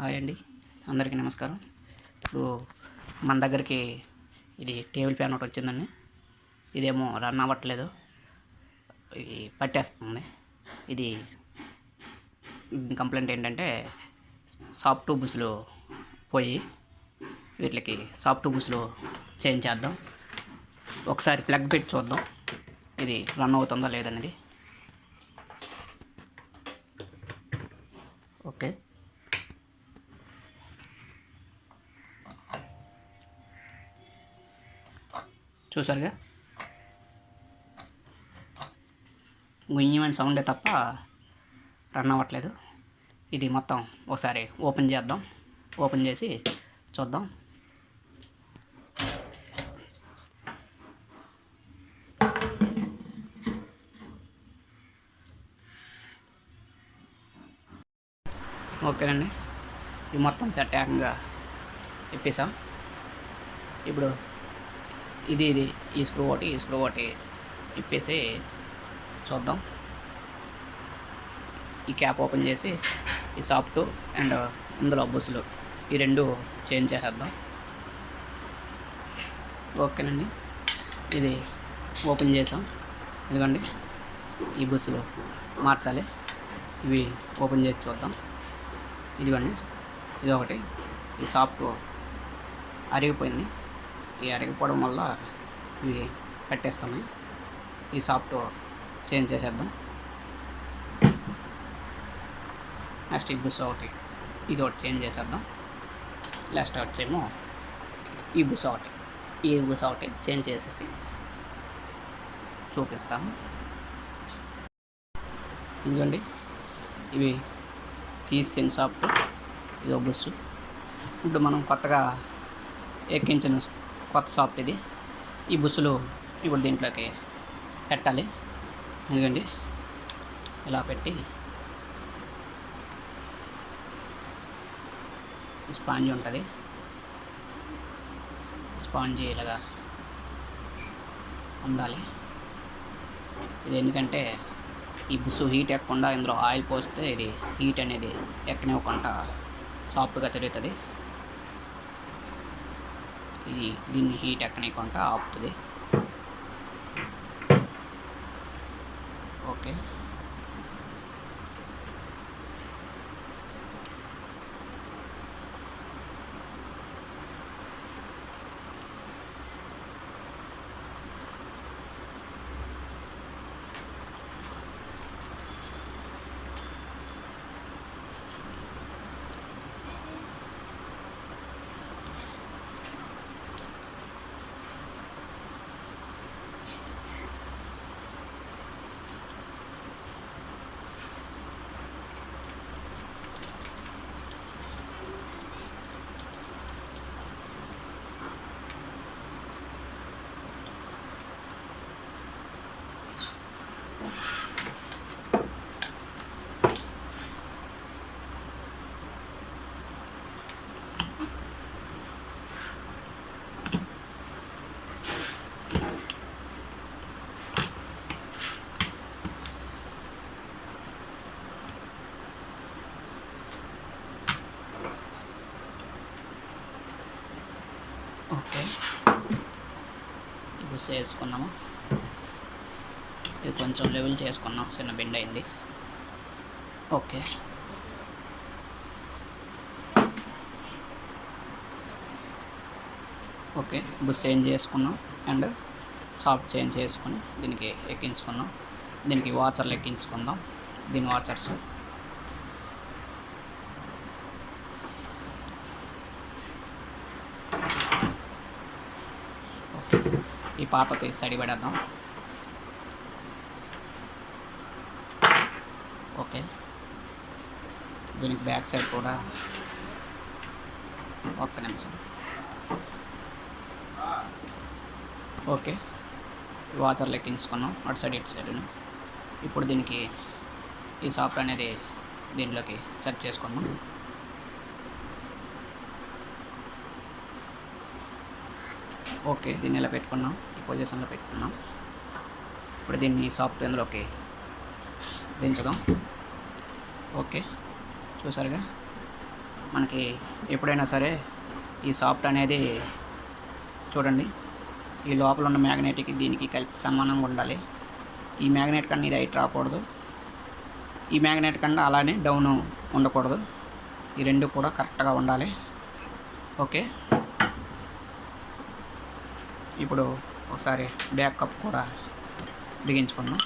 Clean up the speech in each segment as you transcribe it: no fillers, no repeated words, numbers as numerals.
Hi అండి, అందరికీ నమస్కారం. ఇప్పుడు మన దగ్గరికి ఇది టేబుల్ ఫ్యాన్ ఒకటి వచ్చిందండి. ఇదేమో రన్ అవ్వట్లేదు, ఇది పట్టేస్తుంది. ఇది కంప్లైంట్ ఏంటంటే సాఫ్ట్ ట్యూబ్స్లో పోయి వీటికి సాఫ్ట్ ట్యూబ్స్లో చేంజ్ చేద్దాం. ఒకసారి ప్లగ్ పెట్టి చూద్దాం ఇది రన్ అవుతుందా లేదనేది. ఓకే, చూసారుగా, గుయ్యమని సౌండే తప్ప రన్ అవ్వట్లేదు. ఇది మొత్తం ఒకసారి ఓపెన్ చేద్దాం. ఓపెన్ చేసి చూద్దాం. ఓకేనండి, ఇది మొత్తం సెట్ ఏకంగా ఇప్పేసాం. ఇప్పుడు ఇది ఈ స్క్రూ ఒకటి ఇప్పేసి చూద్దాం. ఈ క్యాప్ ఓపెన్ చేసి ఈ సాఫ్ట్ అండ్ ఇందులో బుస్సులు ఈ రెండు చేంజ్ చేసేద్దాం. ఓకేనండి, ఇది ఓపెన్ చేసాం. ఎందుకండి ఈ బుస్సులు మార్చాలి. ఇవి ఓపెన్ చేసి చూద్దాం. ఇదిగోండి, ఇది ఒకటి. ఈ సాఫ్ట్ అరిగిపోయింది. ఈ అరిగిపోవడం వల్ల ఇవి పెట్టేస్తున్నాయి. ఈ సాఫ్ట్ చేంజ్ చేసేద్దాం. నెక్స్ట్ ఈ బుస్ ఒకటి, ఇది ఒకటి చేంజ్ చేసేద్దాం. లాస్ట్ వచ్చేమో ఈ బుస్ ఒకటి చేంజ్ చేసేసి చూపిస్తాను. ఇదిగోండి, ఇవి తీసిన సాఫ్ట్, ఇదో బుస్సు. ఇప్పుడు మనం కొత్తగా ఎక్కించిన కొత్త సాఫ్ట్ ఇది. ఈ బుస్సులు ఇప్పుడు దీంట్లోకి పెట్టాలి. ఎందుకండి ఇలా పెట్టి స్పాంజ్ ఉంటుంది, స్పాంజ్ ఇలాగా ఉండాలి. ఇది ఎందుకంటే ఈ బుస్సు హీట్ ఎక్కకుండా ఇందులో ఆయిల్ పోస్తే ఇది హీట్ అనేది ఎక్కనివ్వకుండా సాఫ్ట్గా తిరుగుతుంది. ఇది దీన్ని హీట్ ఎక్కనివ్వకుండా ఆపుతుంది. ఓకే, ఓకే, ఈ బుస్ వేసుకున్నాము. ఇది కొంచెం లెవెల్ చేసుకున్నాం, చిన్న బెండ్ అయింది. ఓకే, బుస్ చేంజ్ చేసుకున్నాం అండ్ సాఫ్ట్ చేంజ్ చేసుకొని దీనికి ఎక్కించుకున్నాం. దీనికి వాచర్లు ఎక్కించుకుందాం. దీని వాచర్స్ ఈ పాత తీసి సైడ్ పెడేద్దాం. ఓకే, దీనికి బ్యాక్ సైడ్ కూడా ఒక్క నిమిషం. ఓకే, వాచర్లు ఎక్కించుకున్నాం అటు సైడ్ ఇటు సైడ్. ఇప్పుడు దీనికి ఈ సాఫ్ట్ అనేది దీంట్లోకి సెట్ చేసుకున్నాం. ఓకే, దీన్ని ఇలా పెట్టుకున్నాం, ఈ పొజిషన్లో పెట్టుకున్నాం. ఇప్పుడు దీన్ని సాఫ్ట్ ఇందులోకి దించుదాం. ఓకే, చూసారుగా మనకి ఎప్పుడైనా సరే ఈ సాఫ్ట్ అనేది చూడండి, ఈ లోపల ఉన్న మ్యాగ్నెట్కి దీనికి కలిపి సమానంగా ఉండాలి. ఈ మ్యాగ్నెట్ కన్నా ఇది హైట్ రాకూడదు, ఈ మ్యాగ్నెట్ కన్నా అలానే డౌన్ ఉండకూడదు. ఈ రెండు కూడా కరెక్ట్గా ఉండాలి. ఓకే, ఇప్పుడు ఒకసారి బ్యాక్ కప్ కూడా బిగించుకుందాం.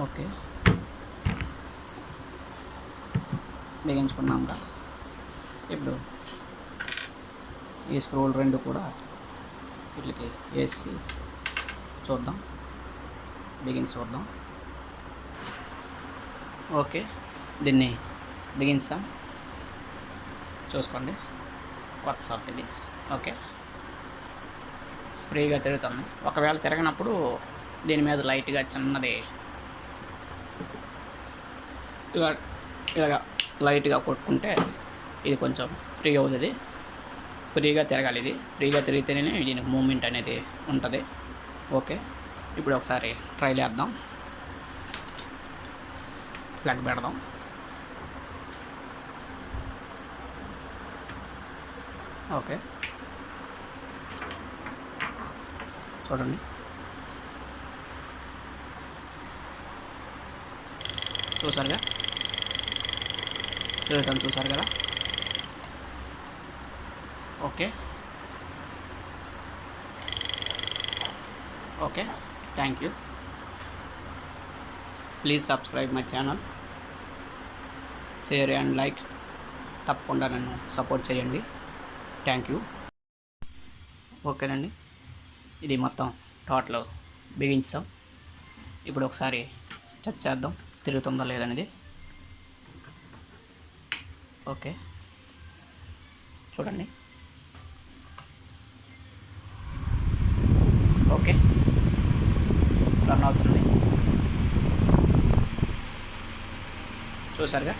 ఓకే, బిగించుకున్నాం కదా. ఇప్పుడు ఈ స్క్రూలు రెండు కూడా వీటికి వేసి చూద్దాం, బిగించి చూద్దాం. ఓకే, దీన్ని బిగించాం, చూసుకోండి. కొత్త సాఫ్ట్ ఇది. ఓకే, ఫ్రీగా తిరుగుతుంది. ఒకవేళ తిరగనప్పుడు దీని మీద లైట్గా చిన్నది ఇలాగా లైట్గా కొట్టుకుంటే ఇది కొంచెం ఫ్రీ అవుతుంది. ఫ్రీగా తిరగాలి. ఇది ఫ్రీగా తిరిగితేనే దీనికి మూమెంట్ అనేది ఉంటుంది. ఓకే, ఇప్పుడు ఒకసారి ట్రై చేద్దాం. ప్లగ్ పెడదాం. ఓకే, చూడండి, చూసారుగా, తిరుగుతాం, చూసారు కదా. Okay, okay, thank you. Please subscribe my channel, share and like. తప్పకుండా నన్ను సపోర్ట్ చేయండి. Thank you. ఓకేనండి, ఇది మొత్తం టోటల్ బిగించాం. ఇప్పుడు ఒకసారి టచ్ చేద్దాం, తిరుగుతుందో లేదనేది. ఓకే, చూడండి. ఓకే, రన్ అవుతుంది, చూసారుగా.